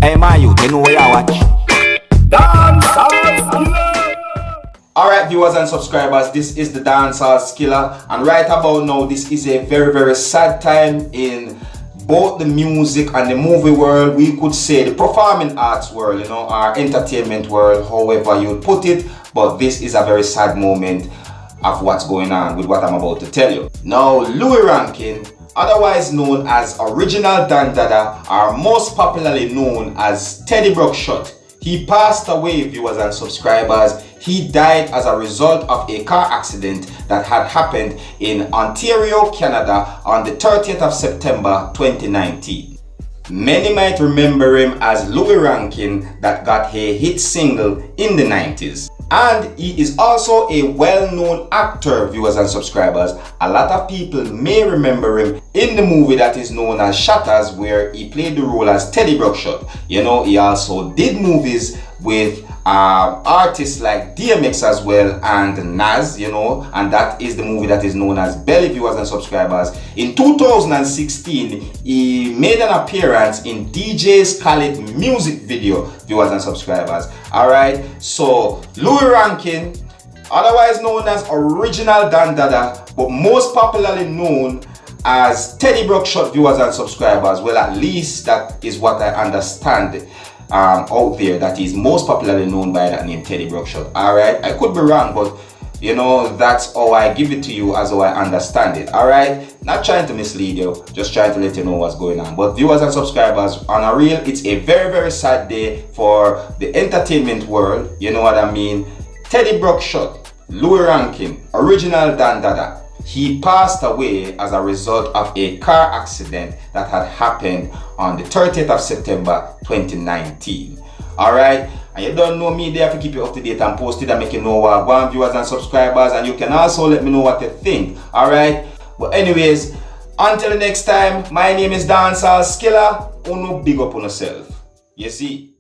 Hey my youth, you know where you watch? Dancehall. Alright viewers and subscribers, this is the Dancehall Skilla, and right about now this is a very sad time in both the music and the movie world. We could say the performing arts world, you know, our entertainment world, however you put it. But this is a very sad moment of what's going on with what I'm about to tell you. Now, Louie Rankin, otherwise known as Original Dan Dada, or most popularly known as Teddy Bruckshot, he passed away, viewers and subscribers. He died as a result of a car accident that had happened in Ontario, Canada on the 30th of September 2019. Many might remember him as Louie Rankin that got a hit single in the 90s. And he is also a well-known actor, viewers and subscribers. A lot of people may remember him in the movie that is known as Shatters, where he played the role as Teddy Bruckshot. You know, he also did movies with artists like DMX as well and Nas, you know, and that is the movie that is known as Belly, viewers and subscribers. In 2016, he made an appearance in DJ's Khaled music video, viewers and subscribers. Alright, so Louie Rankin, otherwise known as Original Dan Dada, but most popularly known as Teddy Bruckshot, viewers and subscribers. Well, at least that is what I understand out there, that is most popularly known by that name, Teddy Bruckshot. Alright, I could be wrong, but you know, that's how I give it to you as how I understand it. Alright, not trying to mislead you, just trying to let you know what's going on. But viewers and subscribers, on a real, it's a very sad day for the entertainment world. You know what I mean? Teddy Bruckshot, Louie Rankin, Original Dan Dada, he passed away as a result of a car accident that had happened on the 30th of September 2019. Alright, and you don't know me there to keep you up to date and post it and make you know what I want, viewers and subscribers, and you can also let me know what you think. Alright, but anyways, until the next time, my name is Dancehall Skilla. Uno big up on yourself. You see?